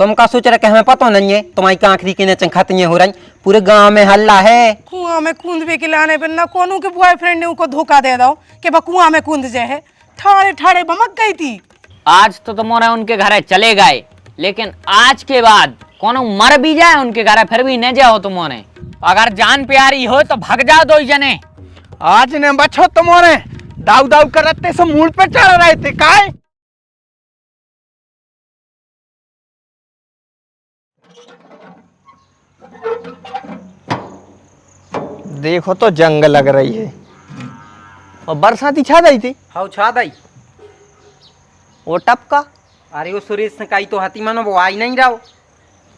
तुम का सोच रहे कि हमें पता नहीं है तुम्हारी कांखरी के नीचे खतियां हो रही, पूरे गांव में हल्ला है। कुआं में कूद भी खिलाने पर ना कोनू के बॉयफ्रेंड ने उनको धोखा दे दो कि बा कुआं में कूद जाए, ठाड़े ठाड़े बमक गई थी। आज तो तुम्हारे उनके घर चले गए, लेकिन आज के बाद कोनो मर भी जाए उनके घर फिर भी न जाओ तुम्हारे। अगर जान प्यारी हो तो भाग जाओ दो जने। आज ने बचो तुम्हारे दाऊ दाऊ करते से मूल पे चढ़ रहे थे काय। देखो तो जंग लग रही है और बरसाती छा गई थी। हाउ छा दई वो टपका। अरे वो सुरेश ने कही तो हती मानो वो आई नहीं रहो।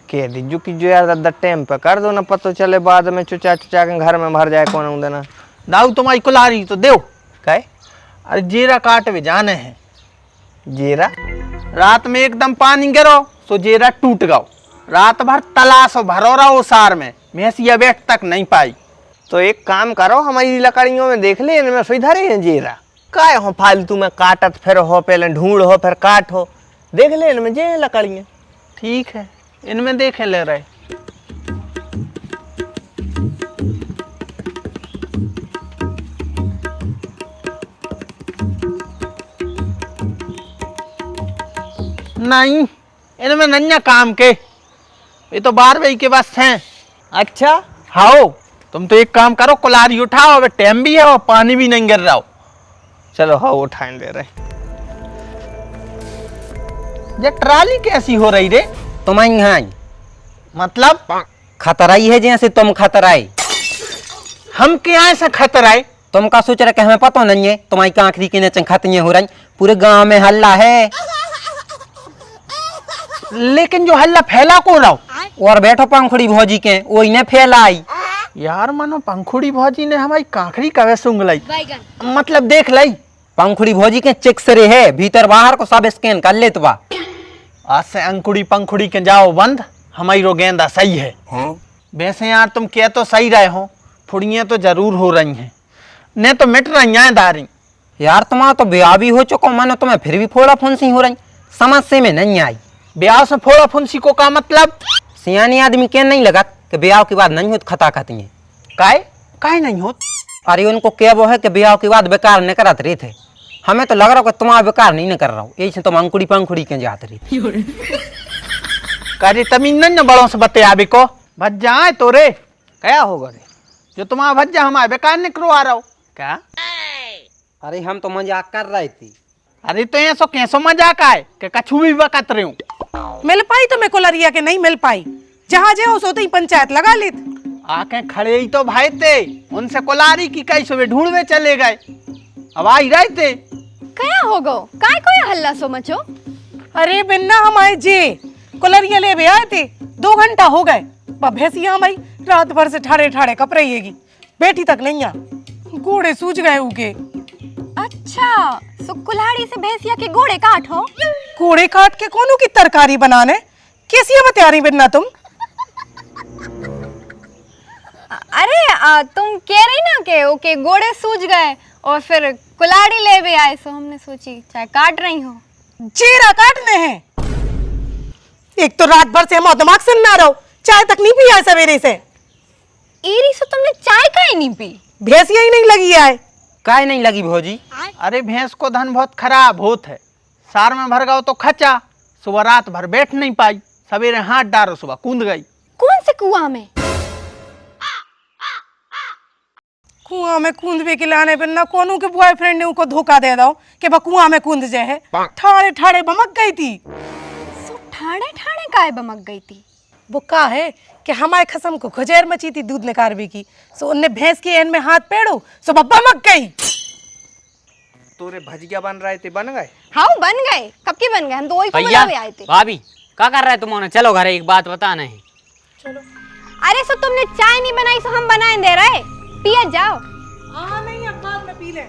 कह दीजो कि जो यार दादा टाइम पे कर दो ना, पता चले बाद में चुचा चुचा के घर में भर जाए कौन देना। दाऊ तुम्हारी कुलारी तो देव काय। अरे जीरा काट भी जाने हैं। जीरा रात में एकदम पानी गिरो तो जीरा टूट गओ, रात भर तलाशो भरो रहो सार में, भैंसिया बैठ तक नहीं पाई। तो एक काम करो, हमारी लकड़ियों में देख ले इनमें सुधरे हैं जीरा काय हो, फालतू में काटत फिर हो, पहले ढूंढ हो फिर काट हो, देख ले इनमें जे लकड़ियाँ। ठीक है इनमें देखे ले रहे। नहीं इनमें नन्या काम के, ये तो 12 बजे के बस हैं। अच्छा हाओ तुम तो एक काम करो, कुलारी उठाओ, अबे टाइम भी है और पानी भी नहीं गिर रहा हो। चलो हाँ उठाएं दे रहे। ये ट्राली कैसी हो रही रे तुम्हारी यहाँ मतलब? खतराई है जैसे तुम खतराए। हम क्या ऐसा खतराए? तुम का सोच रहे कि हमें पता नहीं है तुम्हारी कांखरी के नीचे खतियां हो रही, पूरे गांव में हल्ला है। लेकिन जो हल्ला फैला कौन रहा? और बैठो पंखुड़ी भौजी के वही ने फैलाई। यार मानो पंखुड़ी भौजी ने हमारी कांखरी कवे सूंघ लाई, मतलब देख लाई। पंखुड़ी भौजी के चिक्सरे है, भीतर बाहर को सब स्कैन कर ले। तो आज से अंकुड़ी पंखुड़ी के जाओ बंद, हमारी रो गेंदा सही है। वैसे यार तुम क्या तो सही रहे हो, फुड़ियाँ तो जरूर हो रही हैं, ने तो मिट रही हैं दारी। यार तुम्हारा तो ब्याह भी हो चुका, मानो तुम्हें फिर भी फोड़ा फुंसी हो रही, समझ से में नहीं आई। ब्याह से फोड़ा फुंसी को का मतलब? सियानी आदमी क्या नहीं लगा कि ब्याह के बाद नहीं होत खता खाती है। काय काय नहीं होत? अरे उनको क्या वो है कि ब्याह के बाद बेकार न करत रहे थे, हमें तो लग रहा कि तुम्हारा बेकार नहीं न कर रहा हूँ, यही से तुम अंकुड़ी पंखुड़ी के जाते रही। करे तमीन न बड़ों से बते आबे को भज जाए तो रे क्या होगा रे, जो तुम्हारा भज्जा हमारे बेकार ने करवा रहा हो क्या? अरे हम तो मजाक कर रहे थे। अरे तो ऐसो कैसो मजाक आए कि कछु भी बकत रहे हूँ। मिल पाई तो मैं कुलरिया के नहीं मिल पाई, जहाँ जाओ सोते ही पंचायत लगा ली। आके खड़े ही तो भाई थे, उनसे कुलारी की कई सुबह ढूंढवे चले गए, अब आई रहे थे। क्या हो गो काय कोई हल्ला सो मचो? अरे बिन्ना हमारे जे कुलरिया ले आए थे, 2 घंटा हो गए, भैंसिया हमारी रात भर से ठाड़े ठाड़े कप रहीगी, बैठी तक नहीं आ, घोड़े सूझ गए उके। अच्छा सो कुल्हाड़ी से भैंसिया के घोड़े काट हो? घोड़े काट के कोनू की तरकारी बनाने कैसी बता रही बिन्ना तुम? अरे तुम कह रही ना कि ओके घोड़े सूझ गए और फिर कुल्हाड़ी ले भी आए, सो हमने सोची चाहे काट रही हो। जीरा काटने हैं। एक तो रात भर से हम दिमाग से ना रहो, चाय तक नहीं पिया सवेरे से। एरी सो तुमने चाय का ही नहीं पी? भैंसिया ही नहीं लगी आए। काय नहीं लगी भौजी? अरे भैंस को धन बहुत खराब होत है, सार में भर गओ तो खचा, सुबह रात भर बैठ नहीं पाई, सवेरे हाथ डारो सुबह कूद गई। कौन से कुआं में? कुआं में कूद भी खिलाने पर ना कोनू के बॉयफ्रेंड ने उनको धोखा दे दो कि बा कुआं में कूद जाए, ठाड़े ठाड़े बमक गई थी। सो ठाड़े ठाड़े काय बमक गई थी? वो का है कि हमारे खसम को खुजैर मची थी दूध निकारवे की, सो उनने भैंस की एन में हाथ पेड़ो सो बब्बा मक गई। तोरे भजिया बन रहे थे, बन गए? हाँ बन गए, कब के बन गए, हम तो वही को भैया मनावे आए थे। भाभी क्या कर रहे तुम? चलो घर एक बात बताना है। चलो। अरे सो तुमने चाय नहीं बनाई सो हम बनाए दे रहे, पिया जाओ। हाँ नहीं अब बाद में पी ले।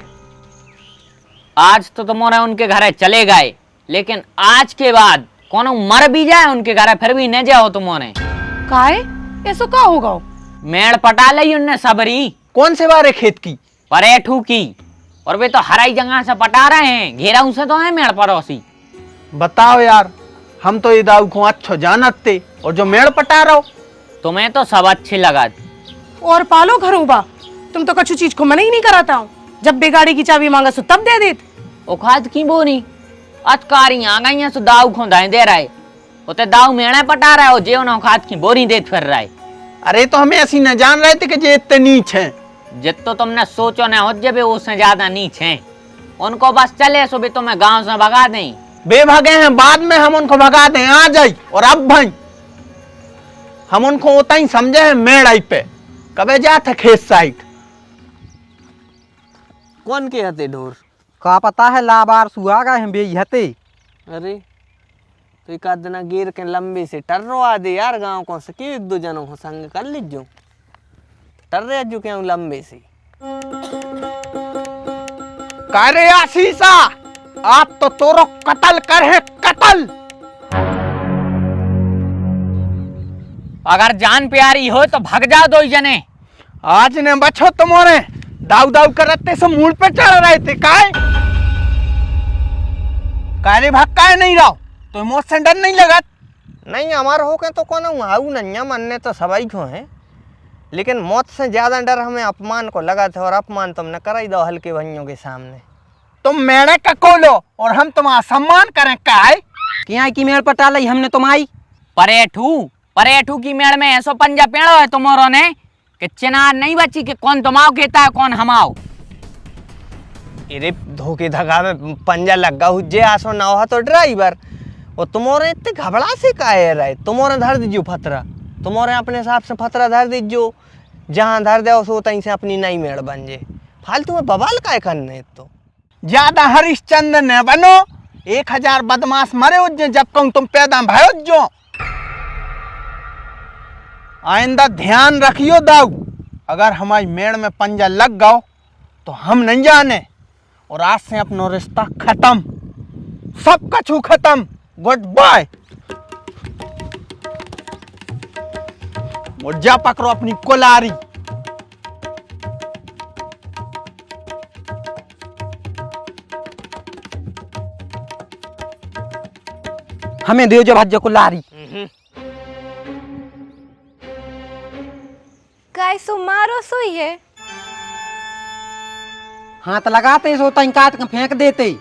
आज तो तुम्हारे उनके घर चले गए, लेकिन आज के बाद कोनो मर भी जाए उनके घर फिर भी न जाओ तुम्हारे। काहे ऐसो का होगा? मेड़ पटा ली उनने सबरी। कौन से बारे खेत की? परेठू की, और वे तो हराई जगह से पटा रहे हैं, घेरा उसे तो है मेड़ पड़ोसी। बताओ यार, हम तो ये दाऊ को अच्छो जानते और जो मेड़ पटा रहो। तुम्हें तो सब अच्छी लगा दी। और पालो घरूबा, तुम तो कछु चीज को मना ही नहीं कराता हूँ। जब भी गाड़ी की चाबी मांगा सो तब दे देते। ओ खाद की बोनी आज कारी आ गई है सो दाऊ खो दाएं दे रहा है। उते दाऊ मेणे पटा रहा है और जेव ना खाद की बोरी देत फिर रहा है। अरे तो हमें ऐसी न जान रहे थे कि ये इतने नीच हैं। जितो तुमने सोचो न हो जब उससे ज्यादा नीच हैं। उनको बस चले सो भी तुम्हें गांव से भगा दें। बेभगे हैं, बाद में हम उनको भगा दें आ जाई। और अब भाई हम उनको उतना ही समझे हैं मेड़ाई पे कबे जाते खेत साइड। कौन के हते ढोर? का पता है लाबार सुहा गए हैं बेई हते। अरे तो एक आध दिन गिर के लंबे से टर्रो आ दे यार गांव को से क्यों एक दो जनों को संग कर लीजो। टर्रे जो क्यों लंबे से करे आशीषा आप तो तोरो कत्ल कर है कत्ल। अगर जान प्यारी हो तो भग जाओ दो ही जने। आज ने बचो तुम्हारे दाऊ दाऊ करते से मूल पे चढ़ रहे थे काय कारे भक्का नहीं रहो तो मुझसे डर नहीं लगा। नहीं हमार हो के तो कौन आऊ नहीं मनने तो सबाई को है, लेकिन मौत से ज्यादा डर हमें अपमान को लगा था। और अपमान तुमने कराई दो हल्के भाइयों के सामने। तुम मेरे का कोलो और हम तुम्हारा सम्मान करें काय क्या की मेड़ पटा ली हमने तुम्हारी। परेठू की मेड़ में ऐसो पंजा पेड़ो है तुम्हारों ने कि चिनार नहीं बची कि कौन तुमाओ कहता है कौन हमाओ। अरे धोखे धगा में पंजा लगा हुज्जे आसो ना हो तो ड्राइवर और तुम्हारे इतने घबरा से काहे रहे। तुम्हारे धर दीजियो फतरा, तुम्हारे अपने हिसाब से फतरा धर दीजियो। जहाँ धर दे सो तहीं से अपनी नई मेड़ बन जे। फालतू में बवाल काय करने तो ज्यादा हरिश्चंद्र न बनो। 1000 बदमाश मरे उज्जे जब कहूं तुम पैदा भयो जो। आइंदा ध्यान रखियो दाऊ, अगर हमारी मेड़ में पंजा लग गओ तो हम नहीं जाने। और आज से अपनो रिश्ता खत्म, सब कछु खत्म। Goodbye. और जा पकड़ो अपनी कोलारी। हमें दे जो भज्जो को लारी। काय सो मारो सो ही है। हाथ लगाते सो तई काट के फेंक देते।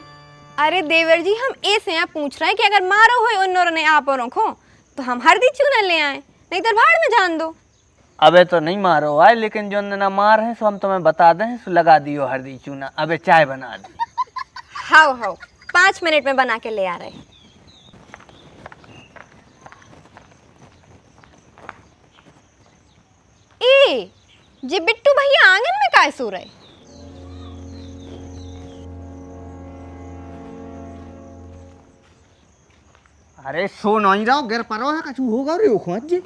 अरे देवर जी हम ऐसे यहाँ पूछ रहे हैं कि अगर मारो हो उन ने आप और रखो तो हम हल्दी चूना ले आए, नहीं तो भाड़ में जान दो। अबे तो नहीं मारो आए, लेकिन जो ना मार है सो हम तुम्हें बता दें सो लगा दियो हल्दी चूना। अबे चाय बना दी। हाओ हाओ 5 मिनट में बना के ले आ रहे। ए जी बिट्टू भैया आंगन में काय सो रहे। अरे सो नहीं रहो गिर परो है कछु होगा रे खोज जी।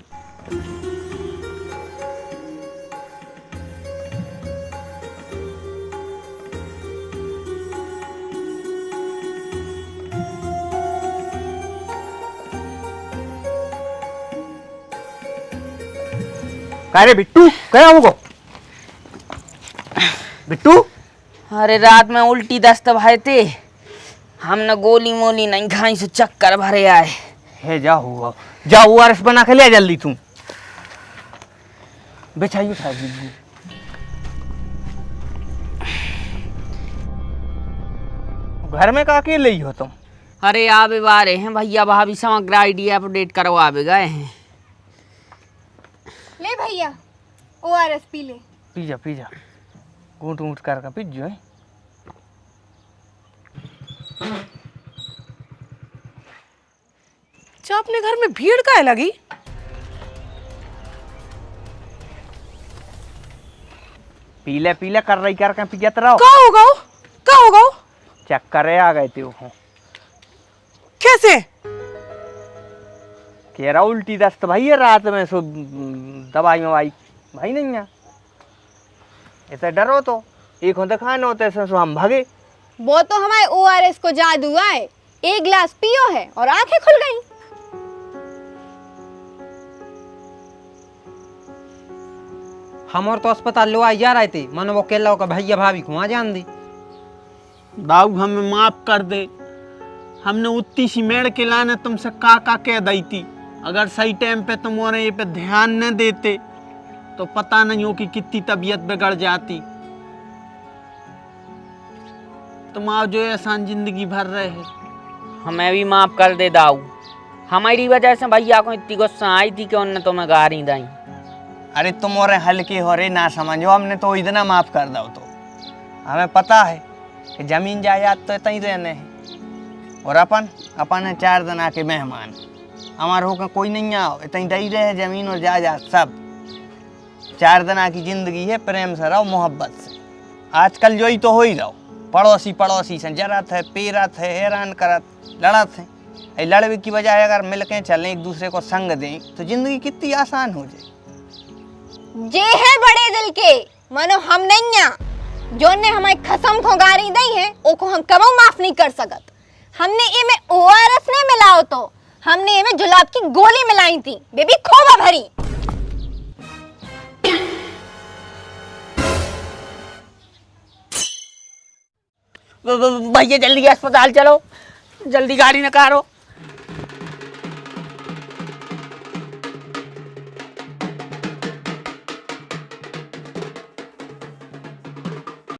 अरे बिट्टू क्या होगो बिट्टू? अरे रात में उल्टी दस्त भाई थे, हमने गोली मोली नहीं खाई से चक्कर भरे आए। है जा हुआ जा ORS बना के ले जल्दी तू। बिछाइयो साहब। घर में का अकेले ही हो तुम? अरे आबे बारे हैं भैया भाभी समग्र आईडी अपडेट करवा आबे गए हैं। ले भैया ORS पी ले। पी जा घूट घूट कर पी जो है। अच्छा अपने घर में भीड़ काहे लगी। पीले कर रही कर पियत रहो। का होगा चक्कर आ गए थे वो। कैसे? कह रहा उल्टी दस्त भाई है रात में सो दवाई मवाई भाई नहीं है। ऐसे डरो तो एक होते खाने होते सो हम भागे। वो तो हमारे ORS को जादू आए, 1 गिलास पियो है और आंखें खुल गई। हम और तो अस्पताल लो आई जा रहे थे, मनो वो केला का भैया भाभी को वहां जान दी। दाऊ हमें माफ कर दे, हमने उतनी सी मेड़ के लाने तुमसे का कह दी थी। अगर सही टाइम पे तुम्हारे ये पे ध्यान न देते तो पता नहीं हो कि कितनी तबीयत बिगड़ जाती। तुम आओ जो एहसान जिंदगी भर रहे हैं। हमें भी माफ कर दे दाऊ, हमारी वजह से भैया को इतनी गुस्सा आई थी कि उनने तुम्हें गारी दी। अरे तुम्हारे हल्के हो रे ना समझो, हमने तो इतना माफ कर दो। तो हमें पता है कि जमीन जायदाद तो इतना ही रहने है और अपन है 4 दिन आके मेहमान। हमारे होकर कोई नहीं आओ, इतना दही रहे जमीन और जायदाद सब। 4 दिन की जिंदगी है, प्रेम से रहो, मोहब्बत से। आजकल जो ही तो हो ही रहो, पड़ोसी से जरत है, पेरत है, हैरान करत, लड़त है। लड़वे की बजाय अगर मिल के चलें, एक दूसरे को संग दें तो जिंदगी कितनी आसान हो जाए। जे है बड़े दिल के मानो हम नहीं है, जो ने हमारी खसम को गारी दी है ओको हम कबो माफ नहीं कर सकत। हमने ये में ORS ने मिलाओ तो हमने ये में जुलाब की गोली मिलाई थी, बेबी खोवा भरी। भैया जल्दी अस्पताल चलो, जल्दी गाड़ी निकालो।